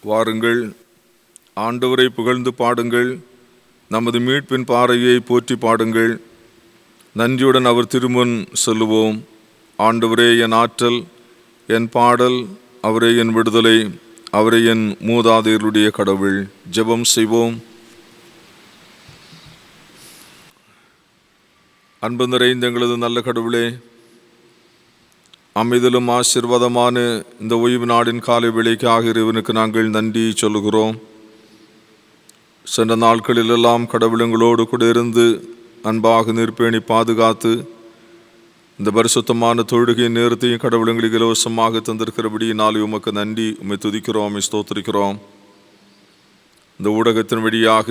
வாருங்கள், ஆண்டவரை புகழ்ந்து பாடுங்கள். நமது மீட்பின் பாறையை போற்றி பாடுங்கள். நன்றியுடன் அவர் திருமுன் சொல்லுவோம். ஆண்டவரே என் ஆற்றல், என் பாடல், அவரே என் விடுதலை, அவரே என் மூதாதையருடைய கடவுள். ஜெபம் செய்வோம். அன்பு நிறைந்த எங்களது நல்ல கடவுளே, அமைதலும் ஆசீர்வாதமான இந்த ஓய்வு நாடின் காலை வேளைக்காக இறைவனுக்கு நாங்கள் நன்றி சொல்லுகிறோம். சென்ற நாட்களிலெல்லாம் கடவுள் எங்களோடு கூட இருந்து அன்பாக நிற்பேணி பாதுகாத்து இந்த பரிசுத்தமான தொழுகையின் நேரத்தையும் கடவுள் எங்களுக்கு இலவசமாக தந்திருக்கிறபடி நாளை உமக்கு நன்றி, உம்மை துதிக்கிறோம், உம்மை ஸ்தோத்திரிக்கிறோம். இந்த ஊடகத்தின் வழியாக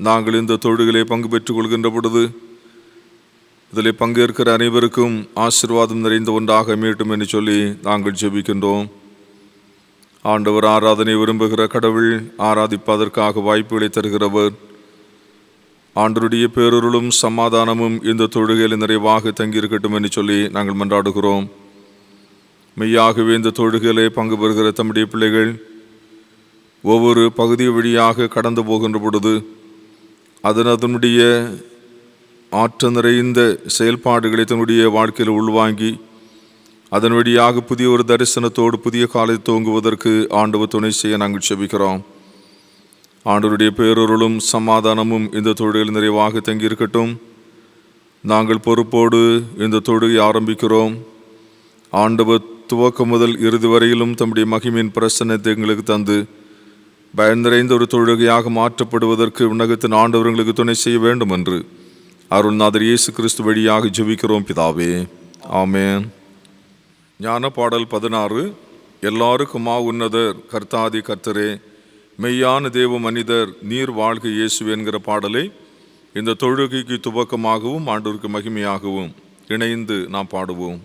நாங்கள் இந்த தொழுகையிலே பங்கு பெற்றுக் கொள்கின்ற பொழுது இதில் பங்கேற்கிற அனைவருக்கும் ஆசீர்வாதம் நிறைந்த ஒன்றாக மீட்டும் என்று சொல்லி நாங்கள் ஜெபிக்கின்றோம். ஆண்டவர் ஆராதனை விரும்புகிற கடவுள், ஆராதிப்பதற்காக வாய்ப்புகளை தருகிறவர். ஆண்டவருடைய பேரருளும் சமாதானமும் இந்த தொழுகையில் நிறைவாக தங்கியிருக்கட்டும் என்று சொல்லி நாங்கள் மன்றாடுகிறோம். மெய்யாகவே இந்த தொழுகையிலே பங்கு பெறுகிற தம்முடைய பிள்ளைகள் ஒவ்வொரு பகுதி வழியாக கடந்து போகின்ற பொழுது அதனுடைய ஆற்ற நிறைந்த செயல்பாடுகளை தன்னுடைய வாழ்க்கையில் உள்வாங்கி அதன் வழியாக புதிய ஒரு தரிசனத்தோடு புதிய காலை துவங்குவதற்கு ஆண்டவர் துணை செய்ய நாங்கள் செபிக்கிறோம். ஆண்டவருடைய பேரருளும் சமாதானமும் இந்த தொழுகையில் நிறைவாக தங்கியிருக்கட்டும். நாங்கள் பொறுப்போடு இந்த தொழுகை ஆரம்பிக்கிறோம். ஆண்டவர் துவக்கம் முதல் இறுதி வரையிலும் தம்முடைய மகிமையின் பிரசன்னத்தை எங்களுக்கு தந்து பயன் நிறைந்த ஒரு தொழுகையாக மாற்றப்படுவதற்கு உன்னகத்தின் ஆண்டவர்களுக்கு துணை செய்ய வேண்டும் என்று அருள்நாதர் இயேசு கிறிஸ்து வழியாக ஜெபிக்கிறோம் பிதாவே, ஆமென். ஞான பாடல் 16. எல்லாருக்குமா உன்னதர் கர்த்தாதி கர்த்தரே, மெய்யான தேவ மனிதர் நீர் வாழ்க இயேசு என்கிற பாடலை இந்த தொழுகைக்கு துவக்கமாகவும் ஆண்டவருக்கு மகிமையாகவும் இணைந்து நாம் பாடுவோம்.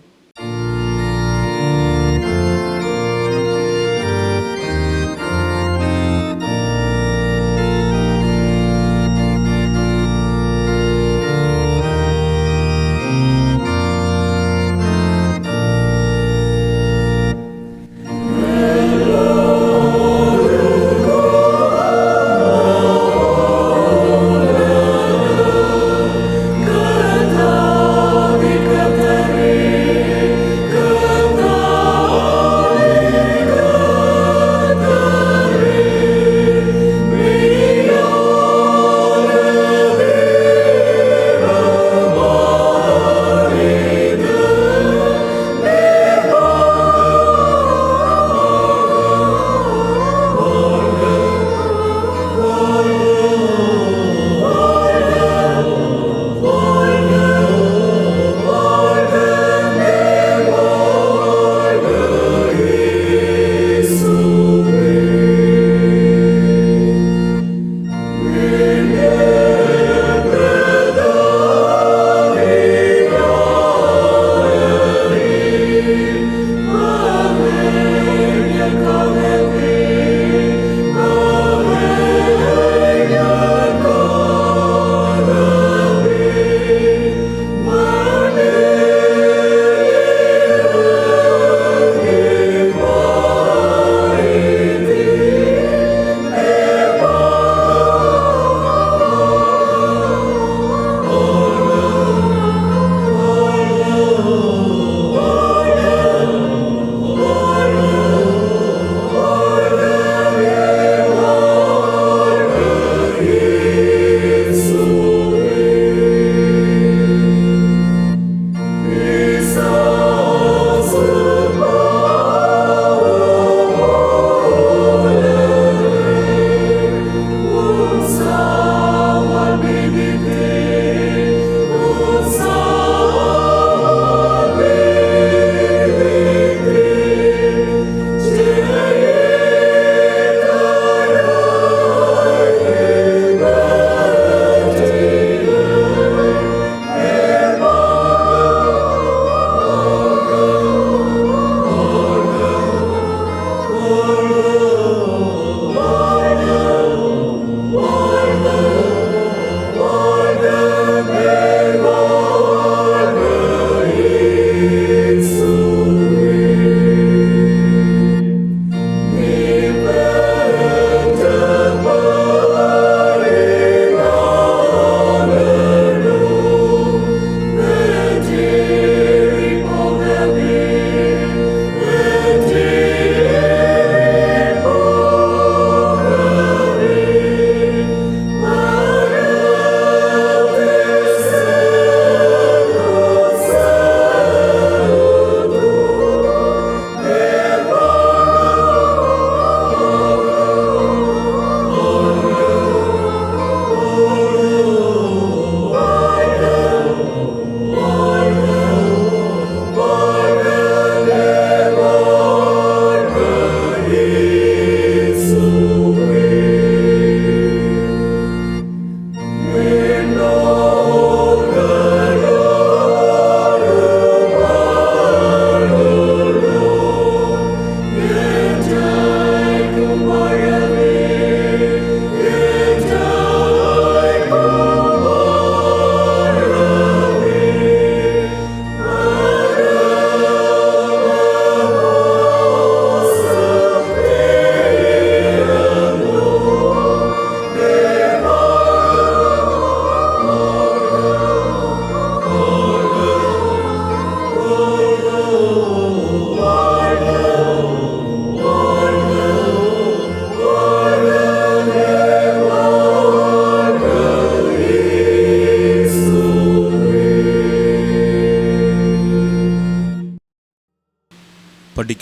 கர்த்தாவே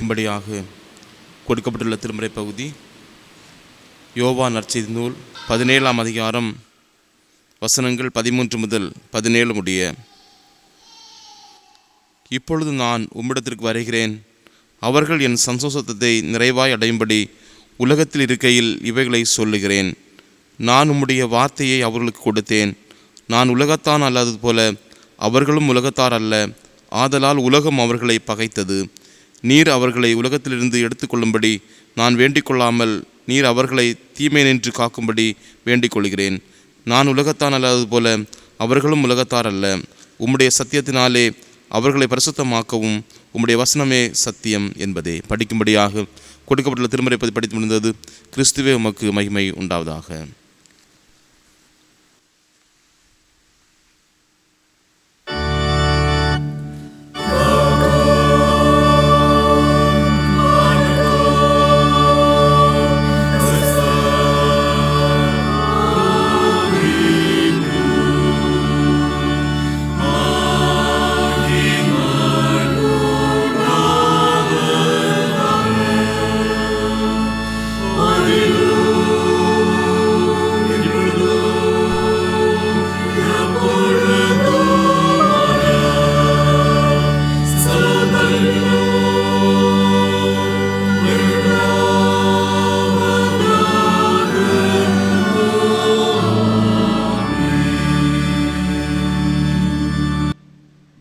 படிக்கும்படியாக கொடுக்கப்பட்டுள்ள திருமறை பகுதி யோவான் நற்செய்தி நூல் 17ஆம் அதிகாரம் வசனங்கள் 13 முதல் 17 முடிய. இப்பொழுது நான் உம்மிடத்திற்கு வருகிறேன். அவர்கள் என் சந்தோஷத்தை நிறைவாய் அடையும்படி உலகத்தில் இருக்கையில் இவைகளை சொல்லுகிறேன். நான் உம்முடைய வார்த்தையை அவர்களுக்கு கொடுத்தேன். நான் உலகத்தான் அல்லாதது போல அவர்களும் உலகத்தார் அல்ல. ஆதலால் உலகம் அவர்களை பகைத்தது. நீர் அவர்களை உலகத்திலிருந்து எடுத்துக்கொள்ளும்படி நான் வேண்டிக் கொள்ளாமல் நீர் அவர்களை தீமை நின்று காக்கும்படி வேண்டிக் கொள்கிறேன். நான் உலகத்தான் அல்லாதது போல அவர்களும் உலகத்தார் அல்ல. உம்முடைய சத்தியத்தினாலே அவர்களை பரிசுத்தமாக்கவும் உம்முடைய வசனமே சத்தியம் என்பதே. படிக்கும்படியாக கொடுக்கப்பட்டுள்ள திருமறை படித்து முடிந்தது. கிறிஸ்துவே உமக்கு மகிமை உண்டாவதாக.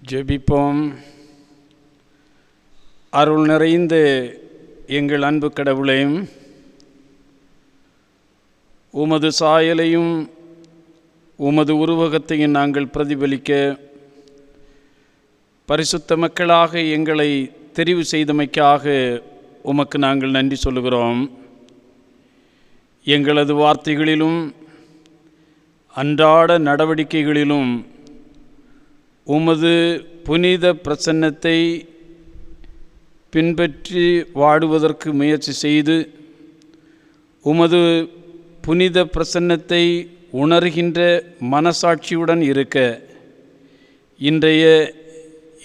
ஜெபிப்போம். அருள் நிறைந்த எங்கள் அன்பு கடவுளே, உமது சாயலையும் உமது உருவகத்தையும் நாங்கள் பிரதிபலிக்க பரிசுத்த மக்களாக எங்களை தெரிவு செய்தமைக்காக உமக்கு நாங்கள் நன்றி சொல்லுகிறோம். எங்களது வார்த்தைகளிலும் அன்றாட நடவடிக்கைகளிலும் உமது புனித பிரசன்னத்தை பின்பற்றி வாடுவதற்கு முயற்சி செய்து உமது புனித பிரசன்னத்தை உணர்கின்ற மனசாட்சியுடன் இருக்க இன்றைய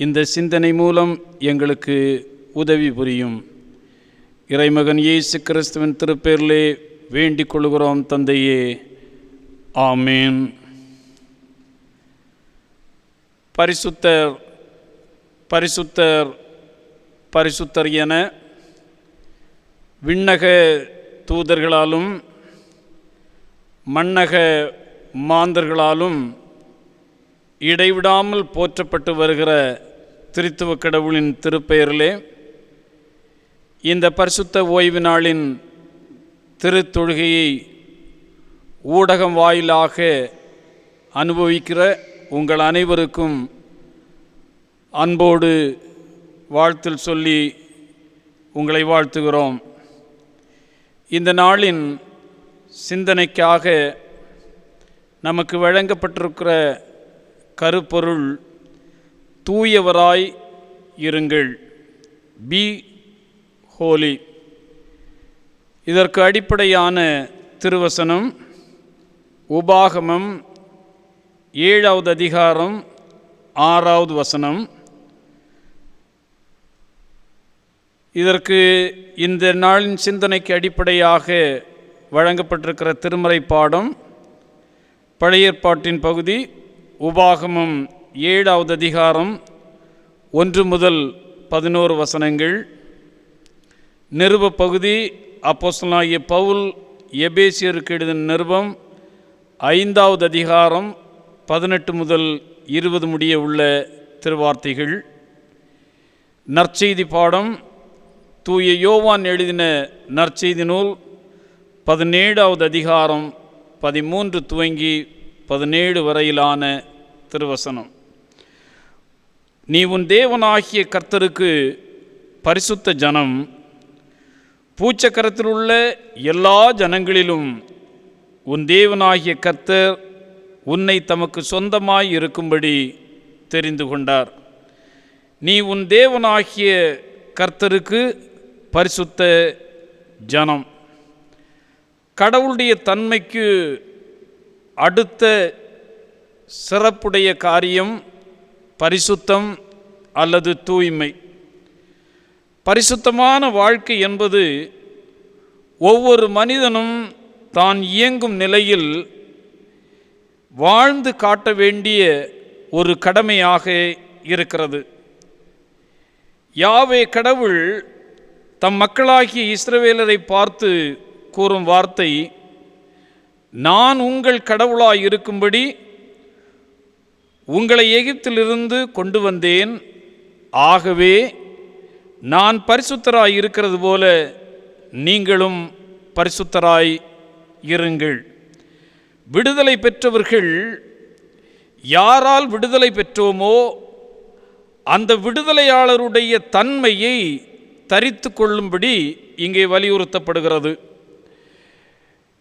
இந்த சிந்தனை மூலம் எங்களுக்கு உதவி புரியும். இறைமகன் இயேசு கிறிஸ்துவின் திருப்பெயரிலே வேண்டிக் கொள்கிறோம் தந்தையே. ஆமேன். பரிசுத்தர் பரிசுத்தர் பரிசுத்தர் என விண்ணக தூதர்களாலும் மண்ணக மாந்தர்களாலும் இடைவிடாமல் போற்றப்பட்டு வருகிற திரித்துவ கடவுளின் திருப்பெயரிலே இந்த பரிசுத்த ஓய்வு நாளின் திருத்தொழுகையை ஊடகம் வாயிலாக அனுபவிக்கிற உங்கள் அனைவருக்கும் அன்போடு வாழ்த்தில் சொல்லி உங்களை வாழ்த்துகிறோம். இந்த நாளின் சிந்தனைக்காக நமக்கு வழங்கப்பட்டிருக்கிற கருப்பொருள் தூயவராய் இருங்கள், பி ஹோலி. இதற்கு அடிப்படையான திருவசனம் உபாகமம் 7வது அதிகாரம் 6வது வசனம். இதற்கு இந்த நாளின் சிந்தனைக்கு அடிப்படையாக வழங்கப்பட்டிருக்கிற திருமறை பாடம் பழைய ஏற்பாட்டின் பகுதி உபாகமம் 7வது அதிகாரம் 1 முதல் 11 வசனங்கள். நிருப பகுதி அப்போஸ்தலனாகிய பவுல் எபேசியருக்கு எழுதின நிருபம் 5வது அதிகாரம் 18 முதல் 20 முடிய உள்ள திருவார்த்தைகள். நற்செய்தி பாடம் தூய யோவான் எழுதின நற்செய்தி நூல் 17வது அதிகாரம் 13 துவங்கி 17 வரையிலான திருவசனம். நீ உன் தேவனாகிய கர்த்தருக்கு பரிசுத்த ஜனம், பூச்சக்கரத்தில் உள்ள எல்லா ஜனங்களிலும் உன் தேவனாகிய கர்த்தர் உன்னை தமக்கு சொந்தமாய் இருக்கும்படி தெரிந்து கொண்டார். நீ உன் தேவனாகிய கர்த்தருக்கு பரிசுத்த ஜனம். கடவுளுடைய தன்மைக்கு அடுத்த சிறப்புடைய காரியம் பரிசுத்தம் அல்லது தூய்மை. பரிசுத்தமான வாழ்க்கை என்பது ஒவ்வொரு மனிதனும் தான் இயங்கும் நிலையில் வாழ்ந்து காட்ட வேண்டிய ஒரு கடமையாக இருக்கிறது. யாவே கடவுள் தம் மக்களாகிய இஸ்ரவேலரை பார்த்து கூறும் வார்த்தை, நான் உங்கள் கடவுளாய் இருக்கும்படி உங்களை எகிப்திலிருந்து கொண்டு வந்தேன், ஆகவே நான் பரிசுத்தராய் இருக்கிறது போல நீங்களும் பரிசுத்தராய் இருங்கள். விடுதலை பெற்றவர்கள் யாரால் விடுதலை பெற்றோமோ அந்த விடுதலையாளருடைய தன்மையை தரித்து கொள்ளும்படி இங்கே வலியுறுத்தப்படுகிறது.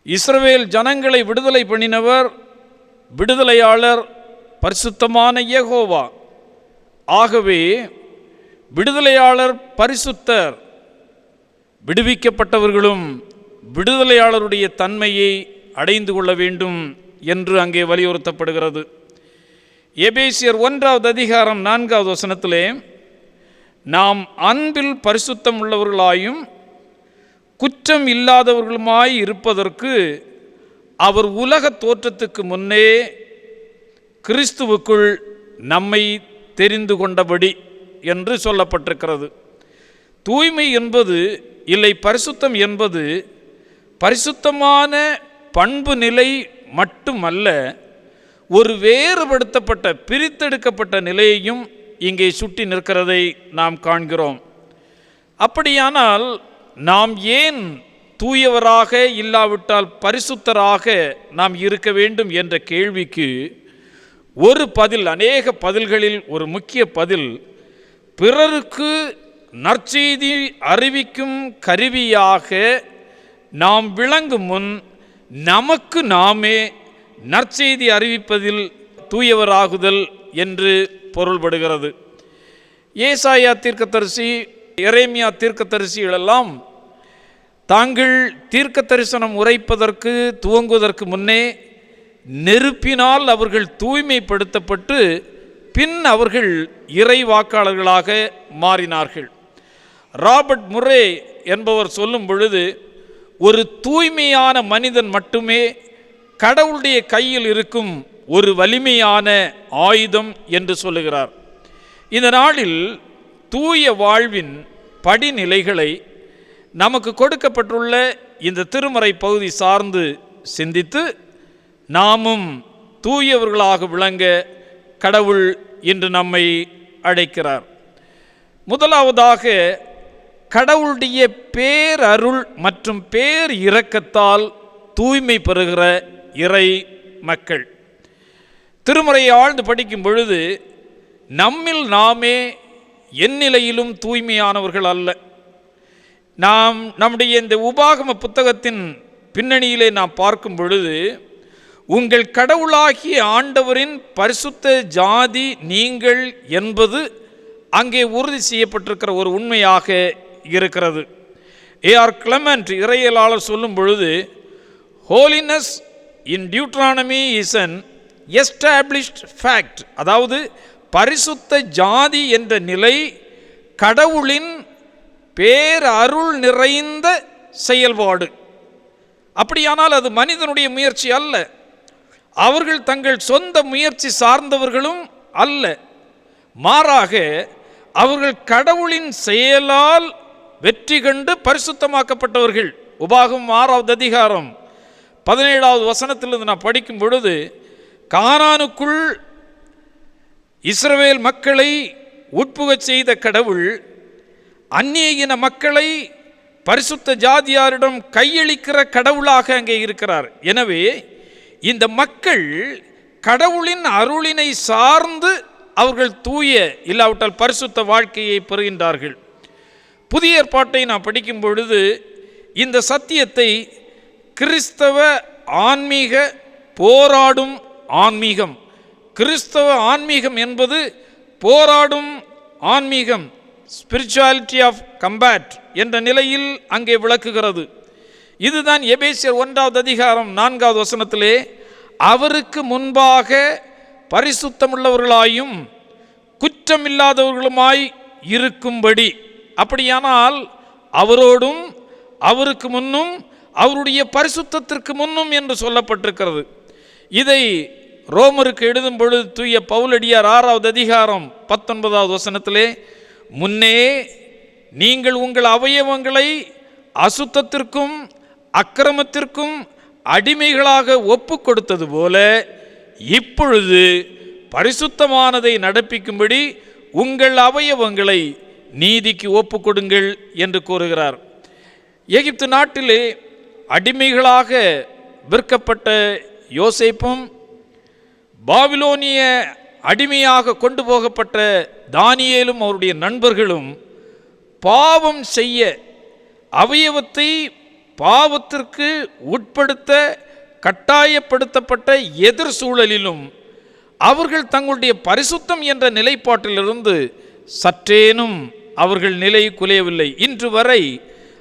இஸ்ரவேல் ஜனங்களை விடுதலை பண்ணினவர் விடுதலையாளர் பரிசுத்தமான யெகோவா. ஆகவே விடுதலையாளர் பரிசுத்தர், விடுவிக்கப்பட்டவர்களும் விடுதலையாளருடைய தன்மையை அடைந்து கொள்ள வேண்டும் என்று அங்கே வலியுறுத்தப்படுகிறது. எபேசியர் 1வது அதிகாரம் 4வது வசனத்திலே, நாம் அன்பில் பரிசுத்தம் உள்ளவர்களாயும் குற்றம் இல்லாதவர்களுமாய் இருப்பதற்கு அவர் உலக தோற்றத்துக்கு முன்னே கிறிஸ்துவுக்குள் நம்மை தெரிந்து கொண்டபடி என்று சொல்லப்பட்டிருக்கிறது. தூய்மை என்பது இல்லை, பரிசுத்தம் என்பது பரிசுத்தமான பண்பு நிலை மட்டுமல்ல, ஒரு வேறுபடுத்தப்பட்ட பிரித்தெடுக்கப்பட்ட நிலையையும் இங்கே சுட்டி நிற்கிறதை நாம் காண்கிறோம். அப்படியானால் நாம் ஏன் தூயவராக இல்லாவிட்டால் பரிசுத்தராக நாம் இருக்க வேண்டும் என்ற கேள்விக்கு ஒரு பதில், அநேக பதில்களில் ஒரு முக்கிய பதில், பிறருக்கு நற்செய்தி அறிவிக்கும் கருவியாக நாம் விளங்கும் முன் நமக்கு நாமே நற்செய்தி அறிவிப்பதில் தூயவராகுதல் என்று பொருள்படுகிறது. ஏசாயா தீர்க்கதரிசி, எரேமியா தீர்க்கதரிசிகளெல்லாம் தாங்கள் தீர்க்க தரிசனம் உரைப்பதற்கு துவங்குவதற்கு முன்னே நெருப்பினால் அவர்கள் தூய்மைப்படுத்தப்பட்டு பின் அவர்கள் இறை வாக்காளர்களாக மாறினார்கள். ராபர்ட் முரே என்பவர் சொல்லும் பொழுது, ஒரு தூய்மையான மனிதன் மட்டுமே கடவுளுடைய கையில் இருக்கும் ஒரு வலிமையான ஆயுதம் என்று சொல்லுகிறார். இந்த நாளில் தூய வாழ்வின் படிநிலைகளை நமக்கு கொடுக்கப்பட்டுள்ள இந்த திருமறை பகுதி சார்ந்து சிந்தித்து நாமும் தூயவர்களாக விளங்க கடவுள் இன்று நம்மை அழைக்கிறார். முதலாவதாக, கடவுளுடைய பேரருள் மற்றும் பேர் இரக்கத்தால் தூய்மை பெறுகிற இறை மக்கள். திருமறையை ஆழ்ந்து படிக்கும் பொழுது நம்மில் நாமே எந்நிலையிலும் தூய்மையானவர்கள் அல்ல. நாம் நம்முடைய இந்த உபாகம புத்தகத்தின் பின்னணியிலே நாம் பார்க்கும் பொழுது, உங்கள் கடவுளாகிய ஆண்டவரின் பரிசுத்த ஜாதி நீங்கள் என்பது அங்கே உறுதி செய்யப்பட்டிருக்கிற ஒரு உண்மையாக இருக்கிறது. ஏஆர் கிளமெண்ட் இறையியலாளர் சொல்லும் பொழுது, holiness in Deuteronomy is an established fact, அதாவது பரிசுத்த ஜாதி என்ற நிலை கடவுளின் பேரருள் நிறைந்த செயல்பாடு. அப்படியானால் அது மனிதனுடைய முயற்சி அல்ல, அவர்கள் தங்கள் சொந்த முயற்சி சார்ந்தவர்களும் அல்ல, மாறாக அவர்கள் கடவுளின் செயலால் வெற்றி கண்டு பரிசுத்தமாக்கப்பட்டவர்கள். உபாகமம் 6வது அதிகாரம் 17வது வசனத்திலிருந்து நான் படிக்கும் பொழுது, கானானுக்குள் இஸ்ரவேல் மக்களை உட்புகச் செய்த கடவுள் அந்நிய இன மக்களை பரிசுத்த ஜாதியாரிடம் கையளிக்கிற கடவுளாக அங்கே இருக்கிறார். எனவே இந்த மக்கள் கடவுளின் அருளினை சார்ந்து அவர்கள் தூய இல்லாவிட்டால் பரிசுத்த வாழ்க்கையை பெறுகின்றார்கள். புதிய ஏற்பாட்டை நான் படிக்கும் பொழுது இந்த சத்தியத்தை கிறிஸ்தவ ஆன்மீக போராடும் ஆன்மீகம், கிறிஸ்தவ ஆன்மீகம் என்பது போராடும் ஆன்மீகம், ஸ்பிரிச்சுவாலிட்டி ஆஃப் கம்பேட் என்ற நிலையில் அங்கே விளக்குகிறது. இதுதான் எபேசியர் 1வது அதிகாரம் 4வது வசனத்திலே, அவருக்கு முன்பாக பரிசுத்தமுள்ளவர்களாயும் குற்றமில்லாதவர்களுமாய் இருக்கும்படி அப்படியானால் அவரோடும் அவருக்கு முன்னும் அவருடைய பரிசுத்தத்திற்கு முன்னும் என்று சொல்லப்பட்டிருக்கிறது. இதை ரோமருக்கு எழுதும் பொழுது தூய பவுலடியார் 6வது அதிகாரம் 19வது வசனத்திலே, முன்னே நீங்கள் உங்கள் அவயவங்களை அசுத்தத்திற்கும் அக்கிரமத்திற்கும் அடிமைகளாக ஒப்பு கொடுத்தது போல இப்பொழுது பரிசுத்தமானதை நடப்பிக்கும்படி உங்கள் அவயவங்களை நீதிக்கு ஒப்பு கொடுங்கள் என்று கூறுகிறார். எகிப்து நாட்டிலே அடிமைகளாக விற்கப்பட்ட யோசேப்பும் பாபிலோனிய அடிமையாக கொண்டு போகப்பட்ட தானியேலும் அவருடைய நண்பர்களும் பாவம் செய்ய, அவயவத்தை பாவத்திற்கு உட்படுத்த கட்டாயப்படுத்தப்பட்ட எதிர் சூழலிலும் அவர்கள் தங்களுடைய பரிசுத்தம் என்ற நிலைப்பாட்டிலிருந்து சற்றேனும் அவர்கள் நிலை குலையவில்லை. இன்று வரை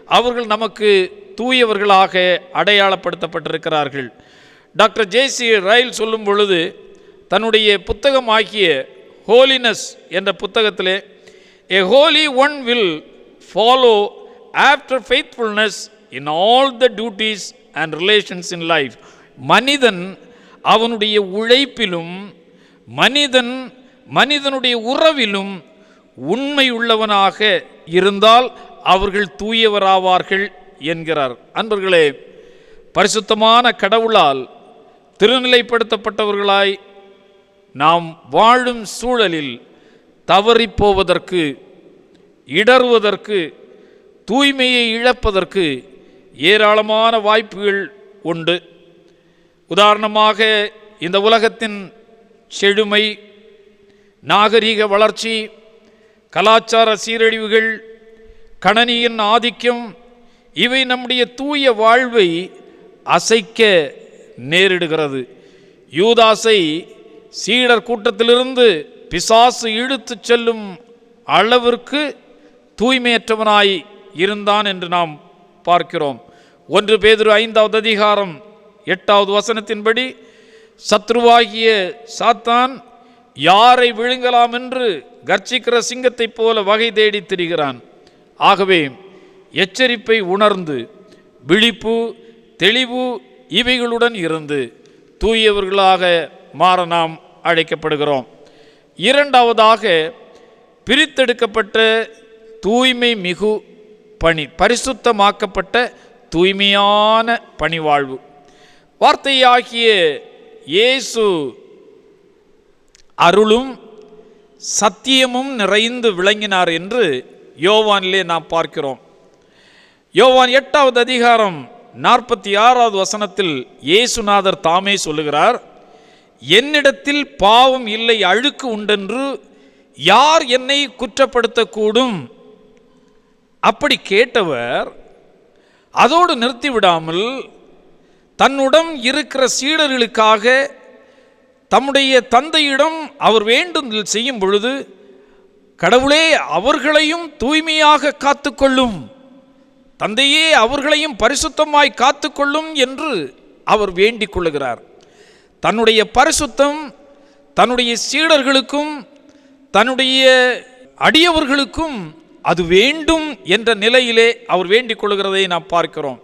அவர்கள் நமக்கு தூயவர்களாக அடையாளப்படுத்தப்பட்டிருக்கிறார்கள். Doctor J.C.. ரயில் சொல்லும் பொழுது தன்னுடைய புத்தகமாகிய ஹோலினஸ் என்ற புத்தகத்திலே, A holy one will follow after faithfulness in all the duties and relations in life. மனிதன் அவனுடைய உழைப்பிலும் மனிதனுடைய உறவிலும் உண்மையுள்ளவனாக இருந்தால் அவர்கள் தூயவராவார்கள் என்கிறார். அன்பர்களே, பரிசுத்தமான கடவுளால் திருநிலைப்படுத்தப்பட்டவர்களாய் நாம் வாழும் சூழலில் தவறிப்போவதற்கு, இடறுவதற்கு, தூய்மையை இழப்பதற்கு ஏராளமான வாய்ப்புகள் உண்டு. உதாரணமாக, இந்த உலகத்தின் செழுமை, நாகரிக வளர்ச்சி, கலாச்சார சீரழிவுகள், கணனியின் ஆதிக்கம், இவை நம்முடைய தூய வாழ்வை அசைக்க நேரிடுகிறது. யூதாசை சீடர் கூட்டத்திலிருந்து பிசாசு இழுத்து செல்லும் அளவிற்கு தூய்மையற்றவனாய் இருந்தான் என்று நாம் பார்க்கிறோம். 1 பேதுரு 5வது அதிகாரம் 8வது வசனத்தின்படி, சத்ருவாகிய சாத்தான் யாரை விழுங்கலாம் என்று கர்ச்சிக்கிற சிங்கத்தைப் போல வகை தேடி திரிகிறான். ஆகவே எச்சரிப்பை உணர்ந்து விழிப்பு, தெளிவு இவைகளுடன் இருந்து தூயவர்களாக மாற நாம் அழைக்கப்படுகிறோம். இரண்டாவதாக, பிரித்தெடுக்கப்பட்ட தூய்மை மிகு பணி, பரிசுத்தமாக்கப்பட்ட தூய்மையான பணிவாழ்வு. வார்த்தையாகிய இயேசு அருளும் சத்தியமும் நிறைந்து விளங்கினார் என்று யோவானிலே நாம் பார்க்கிறோம். யோவான் 8வது அதிகாரம் 46வது வசனத்தில் இயேசுநாதர் தாமே சொல்லுகிறார், என்னிடத்தில் பாவம் இல்லை, அழுக்கு உண்டென்று யார் என்னை குற்றப்படுத்தக்கூடும்? அப்படி கேட்டவர் அதோடு நிறுத்திவிடாமல் தன்னுடன் இருக்கிற சீடர்களுக்காக தம்முடைய தந்தையிடம் அவர் வேண்டுதல் செய்யும் பொழுது, கடவுளே அவர்களையும் தூய்மையாக காத்துக்கொள்ளும், தந்தையே அவர்களையும் பரிசுத்தமாய் காத்துக்கொள்ளும் என்று அவர் வேண்டிக் கொள்ளுகிறார். தன்னுடைய பரிசுத்தம் தன்னுடைய சீடர்களுக்கும் தன்னுடைய அடியவர்களுக்கும் அது வேண்டும் என்ற நிலையிலே அவர் வேண்டிக் கொள்கிறதை நாம் பார்க்கிறோம்.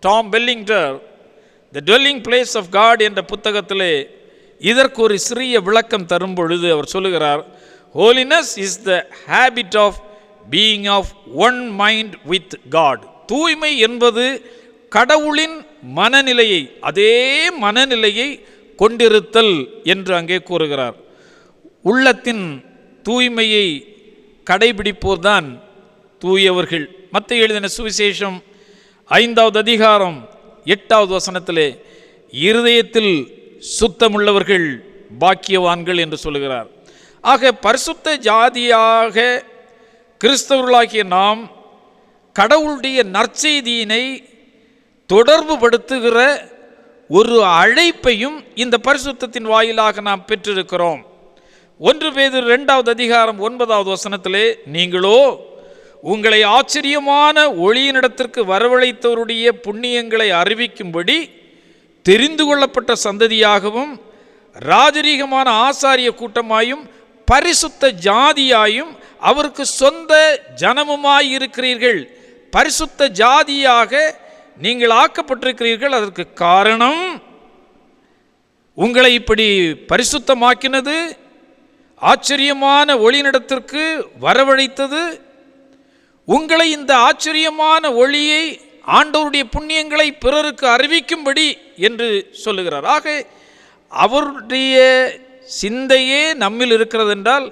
Tom Bellinger the dwelling place of God என்ற புத்தகத்திலே இதற்கு ஒரு சிறிய விளக்கம் தரும் பொழுது அவர் சொல்லுகிறார், holiness is the habit of being of one mind with God. தூய்மை என்பது கடவுளின் மனநிலையை, அதே மனநிலையை கொண்டிருத்தல் என்று அங்கே கூறுகிறார். உள்ளத்தின் தூய்மையை கடைபிடிப்போர்தான் தூயவர்கள். மத்தேயு எழுதின சுவிசேஷம் 5வது அதிகாரம் 8வது வசனத்திலே, இருதயத்தில் சுத்தமுள்ளவர்கள் பாக்கியவான்கள் என்று சொல்லுகிறார். ஆக பரிசுத்த ஜாதியாக கிறிஸ்தவர்களாகிய நாம் கடவுளுடைய நற்செய்தியினை தொடர்பு படுத்துகிற ஒரு அழைப்பையும் இந்த பரிசுத்தத்தின் வாயிலாக நாம் பெற்றிருக்கிறோம். 1 பேதுரு 2வது அதிகாரம் 9வது வசனத்திலே, நீங்களோ உங்களை ஆச்சரியமான ஒளியினிடத்திற்கு வரவழைத்தவருடைய புண்ணியங்களை அறிவிக்கும்படி தெரிந்து கொள்ளப்பட்ட சந்ததியாகவும் ராஜரீகமான ஆசாரிய கூட்டமாயும் பரிசுத்த ஜாதியாயும் அவருக்கு சொந்த ஜனமுமாயிருக்கிறீர்கள். பரிசுத்த ஜாதியாக நீங்கள் ஆக்கப்பட்டிருக்கிறீர்கள். அதற்கு காரணம், உங்களை இப்படி பரிசுத்தமாக்கினது, ஆச்சரியமான ஒளியினிடத்திற்கு வரவழைத்தது, உங்களை இந்த ஆச்சரியமான ஒளியை, ஆண்டவருடைய புண்ணியங்களை பிறருக்கு அறிவிக்கும்படி என்று சொல்லுகிறார். ஆக அவருடைய சிந்தையே நம்மில் இருக்கிறது என்றால்,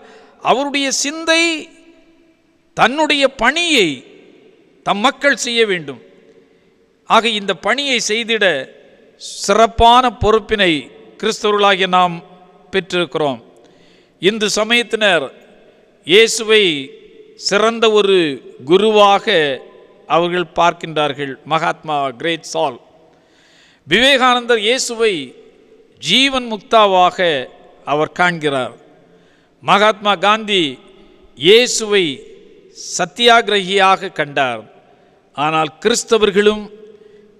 அவருடைய சிந்தை தன்னுடைய பணியை தம் மக்கள் செய்ய வேண்டும். ஆக இந்த பணியை செய்திட சிறப்பான பொறுப்பினை கிறிஸ்தவர்களாகிய நாம் பெற்றிருக்கிறோம். இந்து சமயத்தினர் இயேசுவை சிறந்த ஒரு குருவாக அவர்கள் பார்க்கின்றார்கள். மகாத்மா கிரேட் சால், விவேகானந்தர் இயேசுவை ஜீவன் முக்தாவாக அவர் காண்கிறார். மகாத்மா காந்தி இயேசுவை சத்தியாகிரகியாக கண்டார். ஆனால் கிறிஸ்தவர்களும்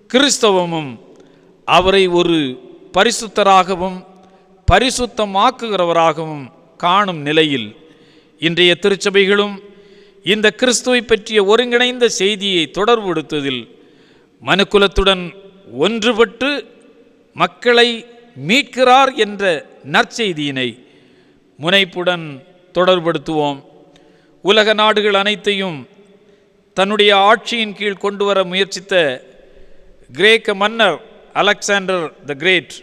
கிறிஸ்தவமும் அவரை ஒரு பரிசுத்தராகவும் பரிசுத்தமாக்குகிறவராகவும் காணும் நிலையில் இன்றைய திருச்சபைகளும் இந்த கிறிஸ்துவை பற்றிய ஒருங்கிணைந்த செய்தியை தொடர்புபடுத்துவதில் மனுக்குலத்துடன் ஒன்றுபட்டு மக்களை மீட்கிறார் என்ற நற்செய்தியினை முனைப்புடன் தொடர்படுத்துவோம். உலக நாடுகள் அனைத்தையும் தன்னுடைய ஆட்சியின் கீழ் கொண்டு வர முயற்சித்த கிரேக்க மன்னர் அலெக்சாண்டர் த கிரேட்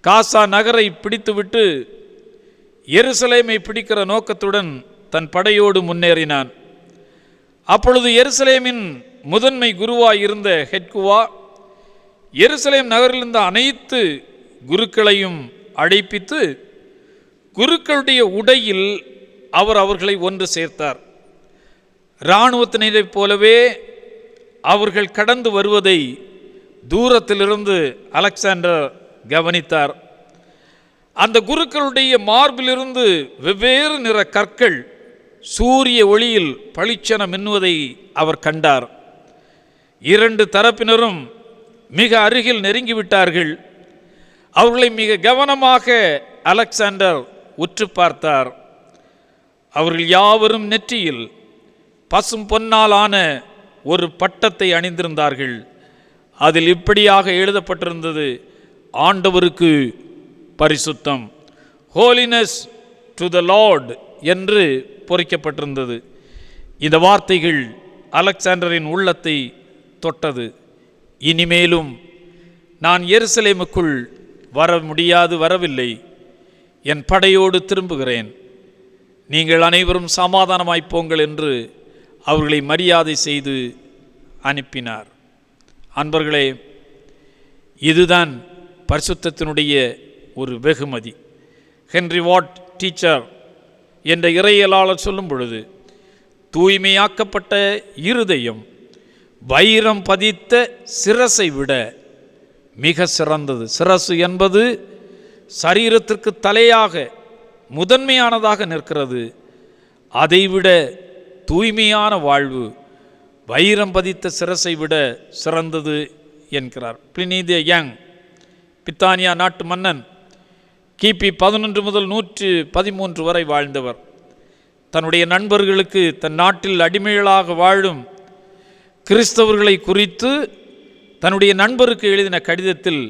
காசா நகரை பிடித்துவிட்டு எருசலேமை பிடிக்கிற நோக்கத்துடன் தன் படையோடு முன்னேறினான். அப்பொழுது எருசலேமின் முதன்மை குருவாய் இருந்த ஹெட்குவா எருசலேம் நகரில் இருந்த அனைத்து குருக்களையும் அழைப்பித்து குருக்களுடைய உடையில் அவர்களை ஒன்று சேர்த்தார். இராணுவத்தினரைப் போலவே அவர்கள் கடந்து வருவதை தூரத்திலிருந்து அலெக்சாண்டர் கவனித்தார். அந்த குருக்களுடைய மார்பிலிருந்து வெவ்வேறு நிற கற்கள் சூரிய ஒளியில் பளிச்சென மின்னுவதை அவர் கண்டார். இரண்டு தரப்பினரும் மிக அருகில் நெருங்கிவிட்டார்கள். அவர்களை மிக கவனமாக அலெக்சாண்டர் உற்று பார்த்தார். அவர்கள் யாவரும் நெற்றியில் பசும் பொன்னாலான ஒரு பட்டத்தை அணிந்திருந்தார்கள். அதில் இப்படியாக எழுதப்பட்டிருந்தது, ஆண்டவருக்கு பரிசுத்தம், ஹோலினஸ் டு த லார்ட் என்று பொறிக்கப்பட்டிருந்தது. இந்த வார்த்தைகள் அலெக்சாண்டரின் உள்ளத்தை தொட்டது. இனிமேலும் நான் எருசலேமுக்குள் வரவில்லை, என் படையோடு திரும்புகிறேன், நீங்கள் அனைவரும் சமாதானமாய்ப்போங்கள் என்று அவர்களை மரியாதை செய்து அனுப்பினார். அன்பர்களே, இதுதான் பரிசுத்தத்தினுடைய ஒரு வெகுமதி. ஹென்றி வாட் டீச்சர் என்ற இறையியலாளர் சொல்லும் பொழுது, தூய்மையாக்கப்பட்ட இருதயம் வைரம் பதித்த சிரசை விட மிக சிறந்தது. சிரசு என்பது சரீரத்திற்கு தலையாக முதன்மையானதாக நிற்கிறது. அதைவிட தூய்மையான வாழ்வு வைரம் பதித்த சிரசை விட சிறந்தது என்கிறார். பிளினி தி யங், பிரித்தானியா நாட்டு மன்னன், கிபி 11 முதல் 113 வரை வாழ்ந்தவர். தன்னுடைய நண்பர்களுக்கு தன் நாட்டில் அடிமைகளாக வாழும் கிறிஸ்தவர்களை குறித்து தன்னுடைய நண்பருக்கு எழுதின கடிதத்தில்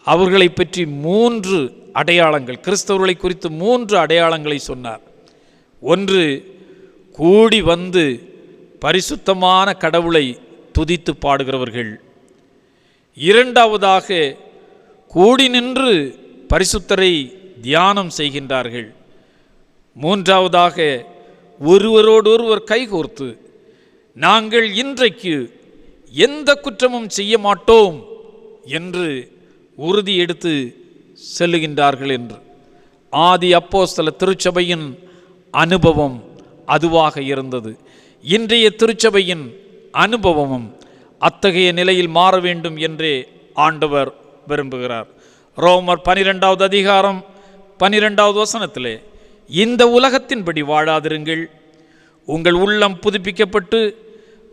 அவர்களை பற்றி 3 அடையாளங்கள், கிறிஸ்தவர்களை குறித்து 3 அடையாளங்களை சொன்னார். ஒன்று, கூடி வந்து பரிசுத்தமான கடவுளை துதித்து பாடுகிறவர்கள். இரண்டாவதாக, கூடி நின்று பரிசுத்தரை தியானம் செய்கின்றார்கள். மூன்றாவதாக, ஒருவரோடொருவர் கைகோர்த்து நாங்கள் இன்றைக்கு எந்த குற்றமும் செய்ய மாட்டோம் என்று உறுதி எடுத்து செல்லுகின்றார்கள் என்று. ஆதி அப்போஸ்தல திருச்சபையின் அனுபவம் அதுவாக இருந்தது. இன்றைய திருச்சபையின் அனுபவமும் அத்தகைய நிலையில் மாற வேண்டும் என்றே ஆண்டவர் விரும்புகிறார். ரோமர் 12வது அதிகாரம் 12வது வசனத்திலே, இந்த உலகத்தின்படி வாழாதிருங்கள், உங்கள் உள்ளம் புதுப்பிக்கப்பட்டு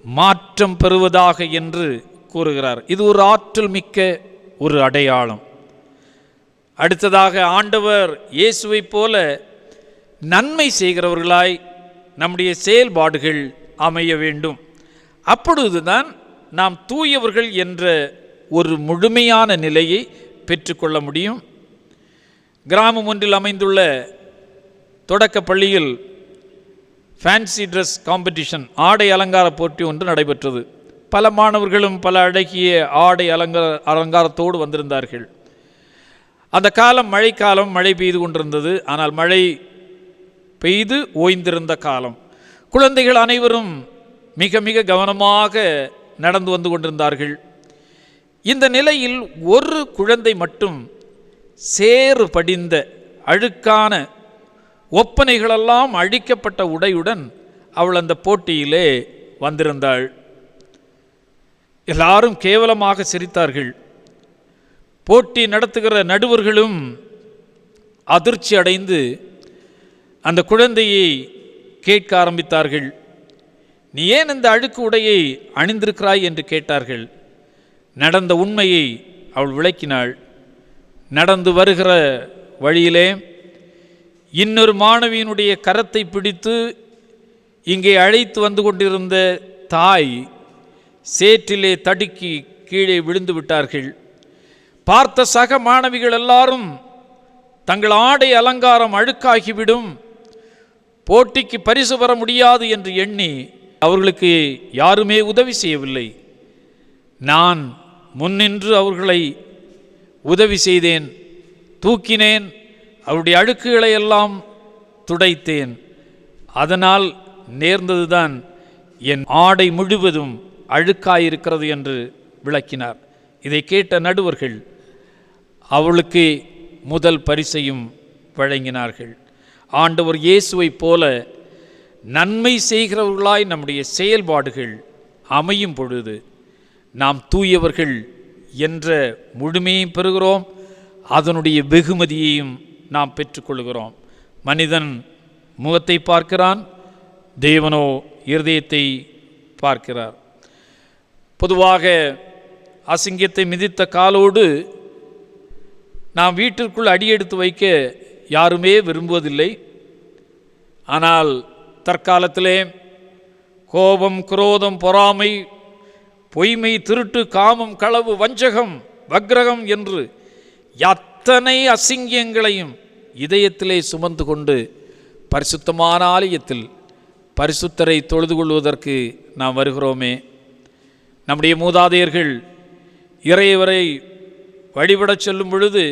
மாற்றம் பெறுவதாக என்று கூறுகிறார். இது ஒரு ஆற்றல் மிக்க ஒரு அடையாளம். அடுத்ததாக, ஆண்டவர் இயேசுவை போல நன்மை செய்கிறவர்களாய் நம்முடைய செயல்பாடுகள் அமைய வேண்டும். அப்பொழுதுதான் நாம் தூயவர்கள் என்ற ஒரு முழுமையான நிலையை பெற்றுக்கொள்ள முடியும். கிராமம் ஒன்றில் அமைந்துள்ள தொடக்க பள்ளியில் ஃபேன்சி ட்ரெஸ் காம்படிஷன், ஆடை அலங்கார போட்டி ஒன்று நடைபெற்றது. பல மாணவர்களும் பல அழகிய ஆடை அலங்காரத்தோடு வந்திருந்தார்கள். அந்த காலம் மழைக்காலம், மழை பெய்து கொண்டிருந்தது. ஆனால் மழை பெய்து ஓய்ந்திருந்த காலம். குழந்தைகள் அனைவரும் மிக மிக கவனமாக நடந்து வந்து கொண்டிருந்தார்கள். இந்த நிலையில் ஒரு குழந்தை மட்டும் சேறு படிந்த அழுக்கான ஒப்பனைகளெல்லாம் அழிக்கப்பட்ட உடையுடன் அவள் அந்த போட்டியிலே வந்திருந்தாள். எல்லாரும் கேவலமாக சிரித்தார்கள். போட்டி நடத்துகிற நடுவர்களும் அதிர்ச்சி அடைந்து அந்த குழந்தையை கேட்க ஆரம்பித்தார்கள். நீ ஏன் இந்த அழுக்கு உடையை அணிந்திருக்கிறாய் என்று கேட்டார்கள். நடந்த உண்மையை அவள் விளக்கினாள். நடந்து வருகிற வழியிலே இன்னொரு மாணவியினுடைய கரத்தை பிடித்து இங்கே அழைத்து வந்து கொண்டிருந்த தாய் சேற்றிலே தடுக்கி கீழே விழுந்து விட்டார்கள். பார்த்த சக மாணவிகள் எல்லாரும் தங்கள் ஆடை அலங்காரம் அழுக்காகிவிடும், போட்டிக்கு பரிசு பெற முடியாது என்று எண்ணி அவர்களுக்கு யாருமே உதவி செய்யவில்லை. நான் முன்னின்று அவர்களை உதவி செய்தேன், தூக்கினேன், அவருடைய அழுக்குகளை எல்லாம் துடைத்தேன். அதனால் நேர்ந்ததுதான் என் ஆடை முழுவதும் அழுக்காயிருக்கிறது என்று விளக்கினார். இதை கேட்ட நடுவர்கள் அவளுக்கு முதல் பரிசையும் வழங்கினார்கள். ஆண்டவர் இயேசுவைப் போல நன்மை செய்கிறவர்களாய் நம்முடைய செயல்பாடுகள் அமையும் பொழுது நாம் தூயவர்கள் என்ற முழுமையையும் பெறுகிறோம், அதனுடைய வெகுமதியையும் நாம் பெற்றுக்கொள்கிறோம். மனிதன் முகத்தை பார்க்கிறான், தேவனோ இருதயத்தை பார்க்கிறார். பொதுவாக அசிங்கத்தை மிதித்த காலோடு நாம் வீட்டிற்குள் அடியெடுத்து வைக்க யாருமே விரும்புவதில்லை. ஆனால் தற்காலத்திலே கோபம், குரோதம், பொறாமை, பொய்மை, திருட்டு, காமம், களவு, வஞ்சகம், வக்ரகம் என்று அத்தனை அசிங்கங்களையும் இதயத்திலே சுமந்து கொண்டு பரிசுத்தமான ஆலயத்தில் பரிசுத்தரை தொழுது கொள்வதற்கு நாம் வருகிறோமே. நம்முடைய மூதாதையர்கள் இறைவரை வழிபடச் செல்லும் பொழுது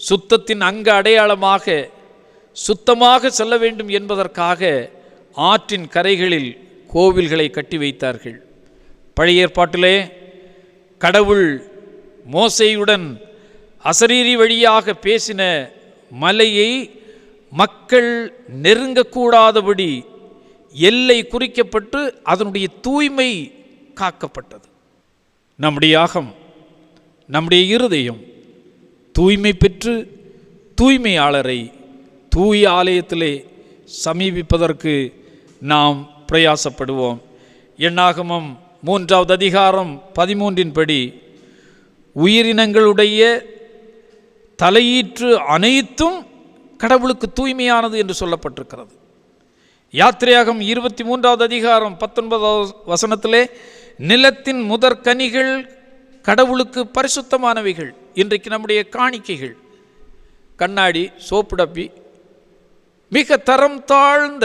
சுத்தத்தின் அங்க அடையாளமாக சுத்தமாக செல்ல வேண்டும் என்பதற்காக ஆற்றின் கரைகளில் கோவில்களை கட்டி வைத்தார்கள். பழைய ஏற்பாட்டிலே கடவுள் மோசேயுடன் அசரீரி வழியாக பேசின மலையை மக்கள் நெருங்கக்கூடாதபடி எல்லை குறிக்கப்பட்டு அதனுடைய தூய்மை காக்கப்பட்டது. நம்முடைய அகம், நம்முடைய இருதயம் தூய்மை பெற்று தூய்மையாளரை தூய ஆலயத்திலே சமீபிப்பதற்கு நாம் பிரயாசப்படுவோம். எண்ணாகமம் 3வது அதிகாரம் 13 படி உயிரினங்களுடைய தலையீற்று அனைத்தும் கடவுளுக்கு தூய்மையானது என்று சொல்லப்பட்டிருக்கிறது. யாத்திரையாகம் 23வது அதிகாரம் 19வது வசனத்திலே நிலத்தின் முதற்கனிகள் கடவுளுக்கு பரிசுத்தமானவைகள். இன்றைக்கு நம்முடைய காணிக்கைகள் கண்ணாடி, சோப்பு டப்பி, மிக தரம் தாழ்ந்த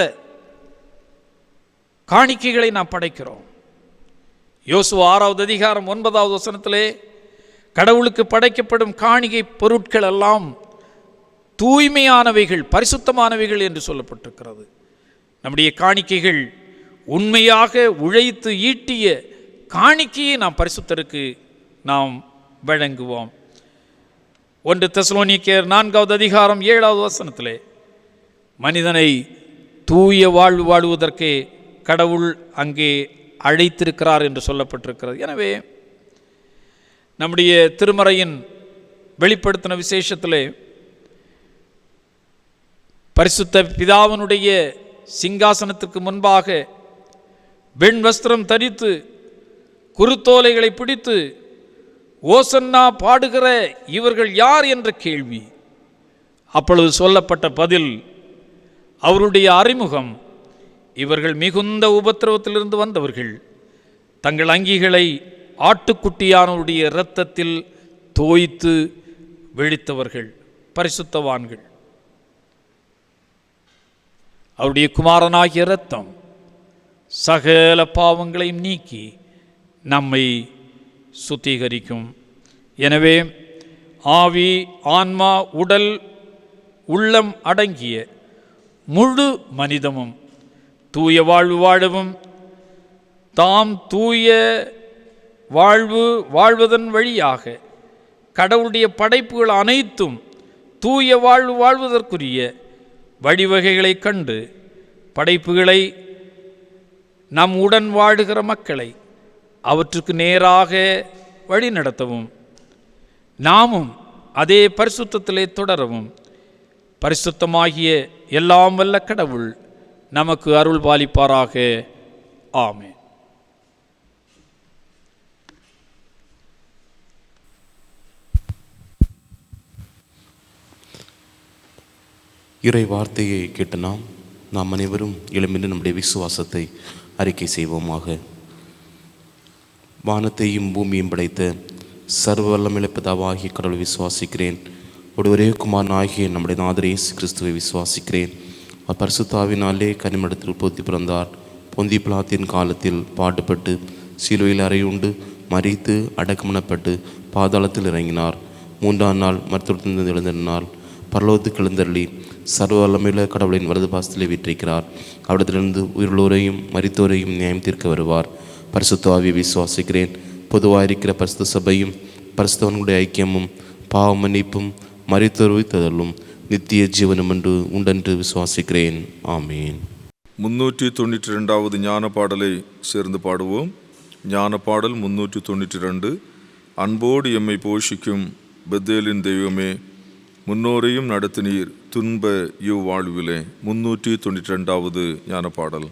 காணிக்கைகளை நாம் படைக்கிறோம். யோசுவா 6வது அதிகாரம் 9வது வசனத்திலே கடவுளுக்கு படைக்கப்படும் காணிக்கை பொருட்கள் எல்லாம் தூய்மையானவைகள், பரிசுத்தமானவைகள் என்று சொல்லப்பட்டிருக்கிறது. நம்முடைய காணிக்கைகள் உண்மையாக உழைத்து ஈட்டிய காணிக்கையை நாம் பரிசுத்தருக்கு நாம் வழங்குவோம். 1 தெசலோனிக்கேயர் 4வது அதிகாரம் 7வது வசனத்திலே மனிதனை தூய வாழ்வு வாழ்வதற்கே கடவுள் அங்கே அழைத்திருக்கிறார் என்று சொல்லப்பட்டிருக்கிறது. எனவே நம்முடைய திருமறையின் வெளிப்படுத்தின விசேஷத்திலே பரிசுத்த பிதாவினுடைய சிங்காசனத்துக்கு முன்பாக வெண் வஸ்திரம் தரித்து குருத்தோலைகளை பிடித்து ஓசன்னா பாடுகிற இவர்கள் யார் என்ற கேள்வி. அப்பொழுது சொல்லப்பட்ட பதில், அவருடைய அறிமுகம். இவர்கள் மிகுந்த உபத்திரவத்திலிருந்து வந்தவர்கள். தங்கள் அங்கிகளை ஆட்டுக்குட்டியானவருடைய இரத்தத்தில் தோய்த்து விழித்தவர்கள், பரிசுத்தவான்கள். அவருடைய குமாரனாகிய இரத்தம் சகல பாவங்களையும் நீக்கி நம்மை சுத்திகரிக்கும். எனவே ஆவி, ஆன்மா, உடல், உள்ளம் அடங்கிய முழு மனிதமும் தூய வாழ்வு வாழவும், தாம் தூய வாழ்வு வாழ்வதன் வழியாக கடவுளுடைய படைப்புகள் அனைத்தும் தூய வாழ்வு வாழ்வதற்குரிய வழிவகைகளை கண்டு படைப்புகளை, நம் உடன் வாழுகிற மக்களை அவற்றுக்கு நேராக வழி நடத்தவும், நாமும் அதே பரிசுத்தத்திலே தொடரவும் பரிசுத்தமாகிய எல்லாம் வல்ல கடவுள் நமக்கு அருள் பாலிப்பாராக. ஆமென். இறை வார்த்தையை கேட்ட நாம் அனைவரும் எழும்பின்று நம்முடைய விசுவாசத்தை அறிக்கை செய்வோமாக. வானத்தையும் பூமியும் படைத்த சர்வ வல்லமையுள்ள பிதாவாகிய கடவுளை விசுவாசிக்கிறேன். ஒருவரே குமாரன் ஆகிய நம்முடைய நாதர் இயேசு கிறிஸ்துவை விசுவாசிக்கிறேன். அவர் பரிசுத்தாவினாலே கனிமடத்தில் உற்பத்தி பிறந்தார். பொந்தி பிலாத்தின் காலத்தில் பாடுபட்டு சிலுவையில் அறையுண்டு மரித்து அடக்கமனப்பட்டு பாதாளத்தில் இறங்கினார். 3ஆம் நாள் மருத்துவத்திலிருந்து எழுந்திருந்தார். பரலோகத்துக்கு எழுந்தருளி சர்வ வல்லமையுள்ள கடவுளின் வலது பாசத்திலே வீற்றிருக்கிறார். அவரிடத்திலிருந்து உயிருள்ளோரையும் மரித்தோரையும் நியாயம் தீர்க்க வருவார். பரிசுத்த ஆவியை விசுவாசிக்கிறேன். பொதுவாக இருக்கிற பரிசுத்த சபையும் பரிசுத்தவனுடைய ஐக்கியமும் பாவ மன்னிப்பும் மரித்தோர் உயிர்த்தெழுதலும் நித்திய ஜீவனும் என்று உண்டென்று விசுவாசிக்கிறேன். ஆமீன். 392வது ஞான பாடலை சேர்ந்து பாடுவோம். ஞான பாடல் 392. அன்போடு எம்மை போஷிக்கும் பெத்தேலின் தெய்வமே, முன்னோரையும் நடத்தினீர் துன்ப இவ்வாழ்விலே. 392வது ஞான பாடல்.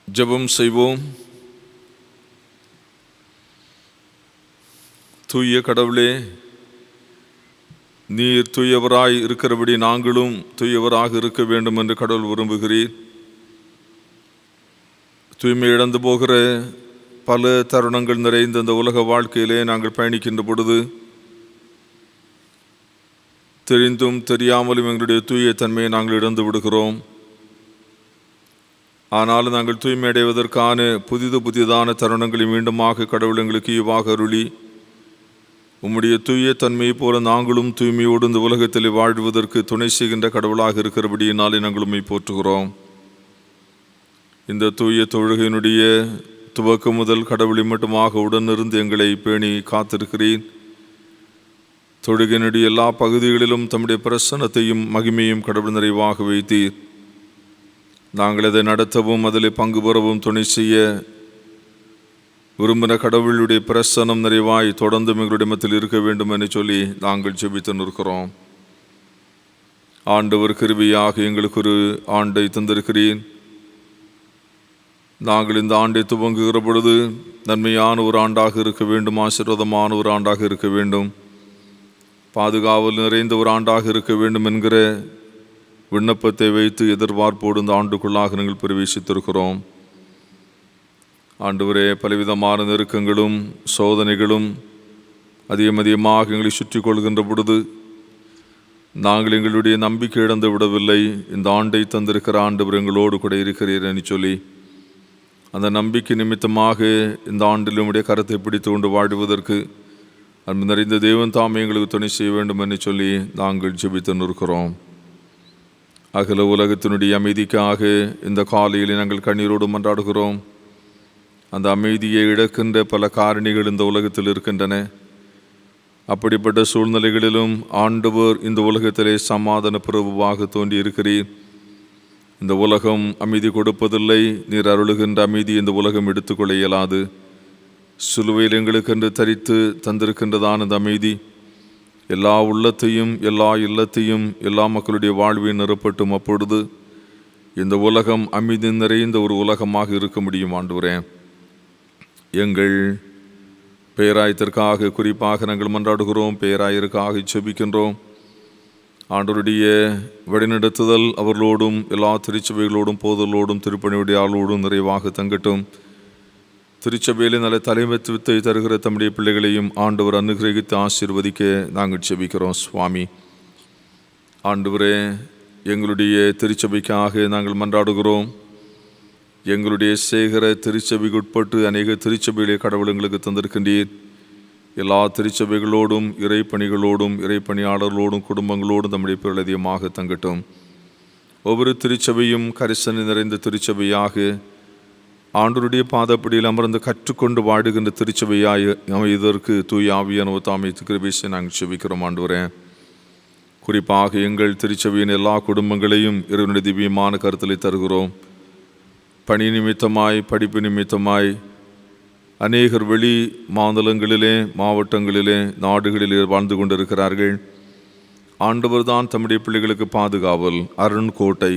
ஜெபம் செய்வோம். தூய கடவுளே, நீர் தூயவராய் இருக்கிறபடி நாங்களும் தூயவராக இருக்க வேண்டும் என்று கடவுள் விரும்புகிறீர். தூய்மை இழந்து போகிற பல தருணங்கள் நிறைந்த இந்த உலக வாழ்க்கையிலே நாங்கள் பயணிக்கின்ற பொழுது தெரிந்தும் தெரியாமலும் எங்களுடைய தூய தன்மையை நாங்கள் இழந்து விடுகிறோம். ஆனாலும் நாங்கள் தூய்மை அடைவதற்கான புதிதான தருணங்களை மீண்டுமாக கடவுள் எங்களுக்கு ஈவாக அருளி உம்முடைய தூய தன்மையை போல நாங்களும் தூய்மையோடு இந்த உலகத்தில் வாழ்வதற்கு துணை செய்கின்ற கடவுளாக இருக்கிறபடியினாலே நாங்கள் உம்மை போற்றுகிறோம். இந்த தூய தொழுகையினுடைய துவக்கம் முதல் கடவுளை மட்டுமாக உடனிருந்து எங்களை பேணி காத்திருக்கிறேன். தொழுகையினுடைய எல்லா பகுதிகளிலும் தம்முடைய பிரசன்னத்தையும் மகிமையும் கடவுள் நிறைவாக வைத்தீர். நாங்கள் அதை நடத்தவும் அதில் பங்கு பெறவும் துணை செய்ய விரும்பின கடவுளுடைய பிரசன்னம் நிறைவாய் தொடர்ந்து எங்களுடைய மத்தியில் இருக்க வேண்டும் என்று சொல்லி நாங்கள் ஜெபித்து நிற்கிறோம். ஆண்டவர் கிருபையாக எங்களுக்கு ஒரு ஆண்டை தந்திருக்கிறேன். நாங்கள் இந்த ஆண்டை துவங்குகிற பொழுது நன்மையான ஒரு ஆண்டாக இருக்க வேண்டும், ஆசீர்வாதமான ஒரு ஆண்டாக இருக்க வேண்டும், பாதுகாவல் நிறைந்த ஒரு ஆண்டாக இருக்க வேண்டும் என்கிற விண்ணப்பத்தை வைத்து எதிர்பார்ப்போடு இந்த ஆண்டுக்குள்ளாக நாங்கள் பிரவேசித்திருக்கிறோம். ஆண்டவரே, பலவிதமான நெருக்கங்களும் சோதனைகளும் அதிகமாக எங்களை சுற்றி கொள்கின்ற பொழுது நாங்கள் எங்களுடைய நம்பிக்கை இழந்து விடவில்லை. இந்த ஆண்டை தந்திருக்கிற ஆண்டவர் எங்களோடு கூட இருக்கிறீர் என்று சொல்லி அந்த நம்பிக்கை நிமித்தமாக இந்த ஆண்டில் நம்முடைய கரத்தை பிடித்து கொண்டு வாழ்வதற்கு அன்பு நிறைந்த தேவன் தாமே எங்களுக்கு துணை செய்ய வேண்டும் என்று சொல்லி நாங்கள் ஜெபித்து நிற்கிறோம். அகில உலகத்தினுடைய அமைதிக்காக இந்த காலையில் நாங்கள் கண்ணீரோடு மன்றாடுகிறோம். அந்த அமைதியை இழக்கின்ற பல காரணிகள் இந்த உலகத்தில் இருக்கின்றன. அப்படிப்பட்ட சூழ்நிலைகளிலும் ஆண்டவர் இந்த உலகத்திலே சமாதான பிரபுவாக தோன்றி இருக்கிறீர். இந்த உலகம் அமைதி கொடுப்பதில்லை, நீர் அருளுகின்ற அமைதி இந்த உலகம் எடுத்துக்கொள்ள இயலாது. சிலுவையில் எங்களுக்கென்று தரித்து தந்திருக்கின்றதான இந்த அமைதி எல்லா உள்ளத்தையும் எல்லா இல்லத்தையும் எல்லா மக்களுடைய வாழ்வையும் நிரப்பட்டும். அப்பொழுது இந்த உலகம் அமைதி நிறைந்த ஒரு உலகமாக இருக்க முடியும். ஆண்டவரே, எங்கள் பேராயத்திற்காக குறிப்பாக நாங்கள் மன்றாடுகிறோம், பேராயருக்காக செபிக்கின்றோம். ஆண்டவருடைய வழிநடத்துதல் அவர்களோடும் எல்லா திருச்சபைகளோடும் போதலோடும் திருப்பணியுடைய ஆளோடும் நிறைவாக தங்கட்டும். திருச்சபையிலே நல்ல தலைமைத்துவத்தை தருகிற தம்முடைய பிள்ளைகளையும் ஆண்டவர் அனுகிரகித்து ஆசீர்வதிக்க நாங்கள் செபிக்கிறோம். சுவாமி, ஆண்டவரே, எங்களுடைய திருச்சபைக்காக நாங்கள் மன்றாடுகிறோம். எங்களுடைய சேகர திருச்சபைக்கு உட்பட்டு அநேக திருச்சபையிலே கடவுள் எங்களுக்கு தந்திருக்கின்றீர். எல்லா திருச்சபைகளோடும் இறைப்பணிகளோடும் இறைப்பணியாளர்களோடும் குடும்பங்களோடும் நம்முடைய பிறர் அதிகமாக தங்கட்டும். ஒவ்வொரு திருச்சபையும் கரிசனை நிறைந்த திருச்சபையாக ஆண்டவருடைய பாதப்படியில் அமர்ந்து கற்றுக்கொண்டு வாடுகின்ற திருச்சபையாய் அமைவதற்கு தூய ஆவியானவர் தாமே கிருபையை நாங்கள் செபிக்கிறோம். ஆண்டவரே, குறிப்பாக எங்கள் திருச்சபையின் எல்லா குடும்பங்களையும் இறைவனுடைய திவ்யமான கருத்தலை தருகிறோம். பணி நிமித்தமாய் படிப்பு நிமித்தமாய் அநேகர் வெளி மாநிலங்களிலே மாவட்டங்களிலே நாடுகளிலே வாழ்ந்து கொண்டிருக்கிறார்கள். ஆண்டவர் தான் தம்முடைய பிள்ளைகளுக்கு பாதுகாவல் அரண் கோட்டை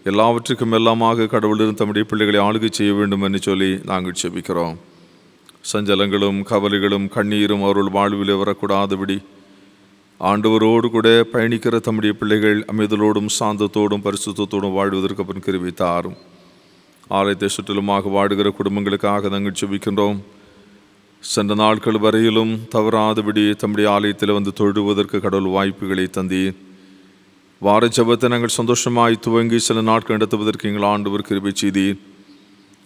எல்லாவற்றுக்கும் எல்லாமாக கடவுளிடம் தம்முடைய பிள்ளைகளை ஆளுகை செய்ய வேண்டும் என்று சொல்லி நாங்கள் செபிக்கிறோம். சஞ்சலங்களும் கவலைகளும் கண்ணீரும் அவர்கள் வாழ்வில் வரக்கூடாதபடி ஆண்டவரோடு கூட பயணிக்கிற தம்முடைய பிள்ளைகள் அமைதலோடும் சாந்தத்தோடும் பரிசுத்தத்தோடும் வாழ்வதற்கு அப்புறம் கிருபை தாரும். ஆலயத்தை சுற்றிலுமாக வாடுகிற குடும்பங்களுக்காக நாங்கள் செபிக்கின்றோம். சென்ற நாட்கள் வரையிலும் தவறாதபடி தம்முடைய ஆலயத்தில் வந்து தொழுவதற்கு கடவுள் வாய்ப்புகளை தந்தீர். வார ஜெபத்தை நாங்கள் சந்தோஷமாய் துவங்கி சில நாட்கள் நடத்துவதற்கு எங்கள் ஆண்டவர் கிருபை செய்தீர்.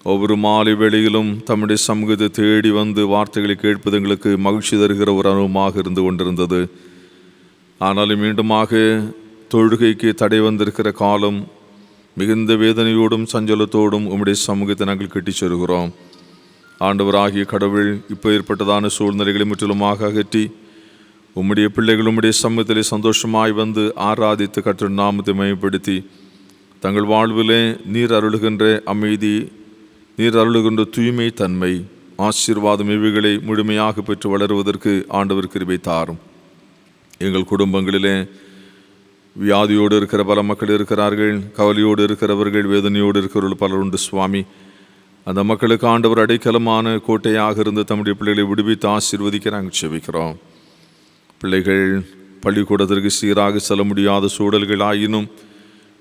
ஒவ்வொரு மாலை வேளையிலும் தம்முடைய சமூகத்தை தேடி வந்து வார்த்தைகளை கேட்பது எங்களுக்கு மகிழ்ச்சி தருகிற ஒரு அனுபவமாக இருந்து கொண்டிருந்தது. ஆனாலும் மீண்டுமாக தொழுகைக்கு தடை வந்திருக்கிற காலம் மிகுந்த வேதனையோடும் சஞ்சலத்தோடும் உம்முடைய சமூகத்தை நாங்கள் கட்டிச் செல்கிறோம். ஆண்டவராகிய கடவுள் இப்போ ஏற்பட்டதான சூழ்நிலைகளை முற்றிலுமாக அகற்றி உம்முடைய பிள்ளைகள் உம்முடைய சமூகத்திலே சந்தோஷமாய் வந்து ஆராதித்து கர்த்தருடைய நாமத்தை மகிமைப்படுத்தி தங்கள் வாழ்விலே நீர் அருளுகின்ற அமைதி, நீர் அருளுகின்ற தூய்மை தன்மை, ஆசீர்வாதம் இவைகளை முழுமையாக பெற்று வளருவதற்கு ஆண்டவர் கிருபை தாரும். எங்கள் குடும்பங்களிலே வியாதியோடு இருக்கிற பல மக்கள் இருக்கிறார்கள், கவலையோடு இருக்கிறவர்கள், வேதனையோடு இருக்கிறவர்கள் பலர் உண்டு சுவாமி. அந்த மக்களுக்கு ஆண்டவர் அடைக்கலமான கோட்டையாக இருந்து தம்முடைய பிள்ளைகளை விடுவித்து ஆசீர்வதிக்க நாங்கள் செபிக்கிறோம். பிள்ளைகள் பள்ளிக்கூடத்திற்கு சீராக செல்ல முடியாத சூழல்கள் ஆயினும்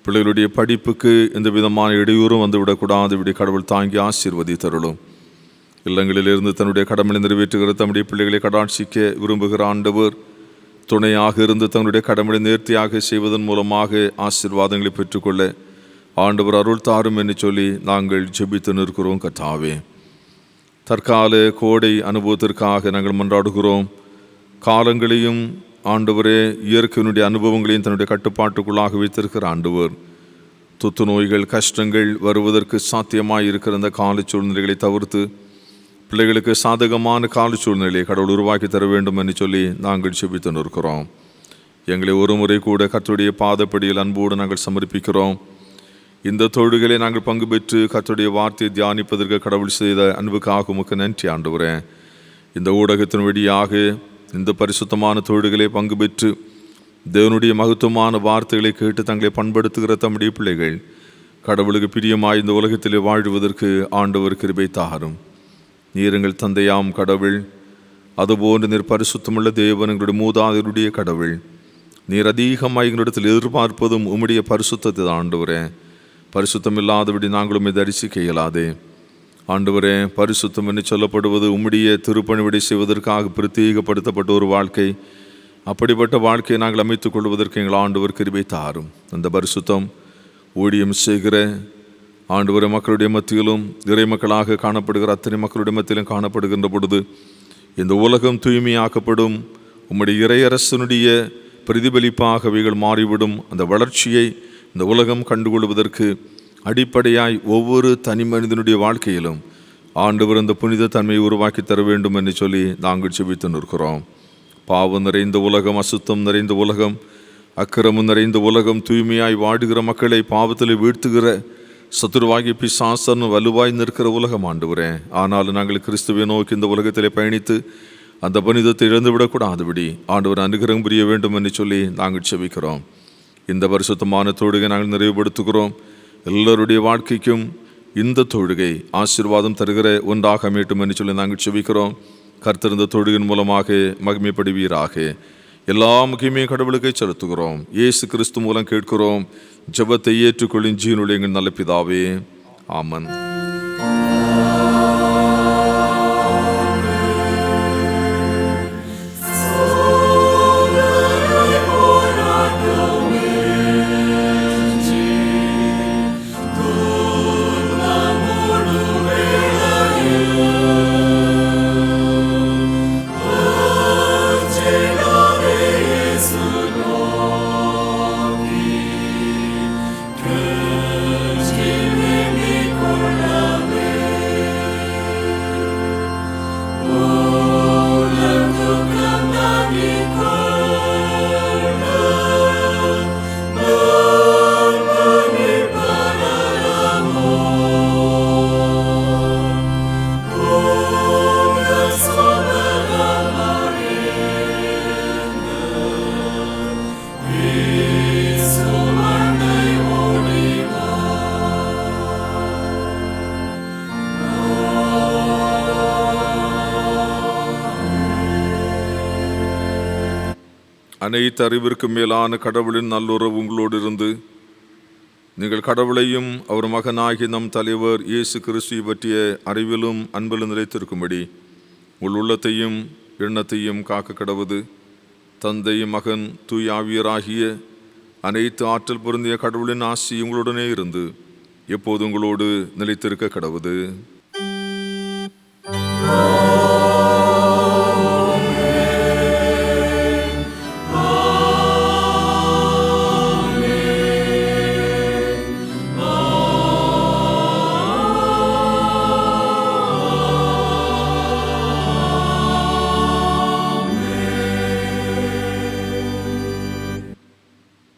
பிள்ளைகளுடைய படிப்புக்கு எந்த விதமான இடையூறும் வந்துவிடக்கூடாது. இப்படி கடவுள் தாங்கி ஆசீர்வதித்தருளும். இல்லங்களிலிருந்து தன்னுடைய கடமையை நிறைவேற்றுகிற தம்முடைய பிள்ளைகளை கடாட்சிக்க விரும்புகிற ஆண்டவர் துணையாக இருந்து தன்னுடைய கடமையை நேர்த்தியாக செய்வதன் மூலமாக ஆசீர்வாதங்களை பெற்றுக்கொள்ள ஆண்டவர் அருள் தாரும் என்று சொல்லி நாங்கள் ஜெபித்து நிற்கிறோம். கர்த்தாவே, தற்கால கோடை அனுபவத்திற்காக நாங்கள் மன்றாடுகிறோம். காலங்களையும் ஆண்டவரே இயற்கையினுடைய அனுபவங்களையும் தன்னுடைய கட்டுப்பாட்டுக்குள்ளாக வைத்திருக்கிற ஆண்டவர், தொத்து நோய்கள் கஷ்டங்கள் வருவதற்கு சாத்தியமாக இருக்கிற அந்த கால சூழ்நிலைகளை தவிர்த்து பிள்ளைகளுக்கு சாதகமான கால சூழ்நிலையை கடவுள் உருவாக்கி தர வேண்டும் என்று சொல்லி நாங்கள் செபித்து நிற்கிறோம். எங்களை ஒரு முறை கூட கர்த்தருடைய பாதப்படியில் அன்போடு நாங்கள் சமர்ப்பிக்கிறோம். இந்த தொழுகளை நாங்கள் பங்கு பெற்று கர்த்தருடைய வார்த்தையை தியானிப்பதற்கு கடவுள் செய்த அன்புக்காக உமக்கு நன்றி ஆண்டவரே. இந்த ஊடகத்தின் வழியாக இந்த பரிசுத்தமான தொழுகளை பங்கு பெற்று தேவனுடைய மகத்துவமான வார்த்தைகளை கேட்டு தங்களை பண்படுத்துகிற தம்முடைய பிள்ளைகள் கடவுளுக்கு பிரியமாய் இந்த உலகத்திலே வாழ்வதற்கு ஆண்டவர் கிருபை தாரும். நீர் எங்கள் தந்தையாம் கடவுள், அதுபோன்று நீர் பரிசுத்தமுள்ள தேவன், எங்களுடைய மூதாதையருடைய கடவுள். நீர் அதிகமாக எங்களிடத்தில் எதிர்பார்ப்பதும் உம்முடைய பரிசுத்தத்தை தான் ஆண்டவரே. பரிசுத்தம் இல்லாதபடி நாங்களும் தரிசிக்க இயலாதே ஆண்டவரே. பரிசுத்தம் என்று சொல்லப்படுவது உம்முடைய திருப்பணிவிடை செய்வதற்காக பிரத்யேகப்படுத்தப்பட்ட ஒரு வாழ்க்கை. அப்படிப்பட்ட வாழ்க்கையை நாங்கள் அமைத்துக் கொள்வதற்கு எங்கள் ஆண்டவர் கிருபை தாரும். அந்த பரிசுத்தம் ஊழியம் செய்கிற ஆண்டவரே மக்களுடைய மத்தியிலும் இறை மக்களாக காணப்படுகிற அத்தனை மக்களுடைய மத்தியிலும் காணப்படுகின்ற பொழுது இந்த உலகம் தூய்மையாக்கப்படும். உம்முடைய இறையரசனுடைய பிரதிபலிப்பாக அவைகள் மாறிவிடும். அந்த வளர்ச்சியை இந்த உலகம் கண்டுகொள்வதற்கு அடிப்படையாய் ஒவ்வொரு தனி மனிதனுடைய வாழ்க்கையிலும் ஆண்டவர் அந்த புனித தன்மையை உருவாக்கி தர வேண்டும் என்று சொல்லி நாங்கள் செபித்து நிற்கிறோம். பாவம் நிறைந்த உலகம், அசுத்தம் நிறைந்த உலகம், அக்கிரமம் நிறைந்த உலகம், தூய்மையாய் வாடுகிற மக்களை பாவத்தில் வீழ்த்துகிற சத்துருவாகி பிசாசன் வலுவாய் நிற்கிற உலகம் ஆண்டவரே. ஆனாலும் நாங்கள் கிறிஸ்துவை நோக்கி இந்த உலகத்திலே பயணித்து அந்த புனிதத்தை இழந்துவிடக்கூடாதுபடி ஆண்டவர் அனுகிரகம் புரிய வேண்டும் என்று சொல்லி நாங்கள் செபிக்கிறோம். இந்த பரிசுத்தமான தொழுகை நாங்கள் நிறைவுபடுத்துகிறோம். எல்லோருடைய வாழ்க்கைக்கும் இந்த தொழுகை ஆசீர்வாதம் தருகிற ஒன்றாக அமையட்டும் என்று சொல்லி நாங்கள் செபிக்கிறோம். கர்த்தர் இந்த தொழுகையின் மூலமாக மகிமைப்படுவீராக. எல்லா முக்கியமே கடவுளுக்கை செலுத்துகிறோம். இயேசு கிறிஸ்து மூலம் கேட்கிறோம். ஜெபத்தை ஏற்றுக்கொள்ளும் ஜீவனுடைய எங்கள் நல்ல பிதாவே, ஆமன். அனைத்து அறிவிற்கும் மேலான கடவுளின் நல்லுறவு உங்களோடு இருந்து நீங்கள் கடவுளையும் அவர் மகனாகி நம் தலைவர் இயேசு கிறிஸ்துவை பற்றிய அறிவிலும் அன்பிலும் நிலைத்திருக்கும்படி உங்கள் உள்ளத்தையும் எண்ணத்தையும் காக்க கடவுது. தந்தை, மகன், தூய ஆவியராகிய அனைத்து ஆற்றல் பொருந்திய கடவுளின் ஆசி உங்களுடனே இருந்து எப்போது உங்களோடு நிலைத்திருக்க கடவுது.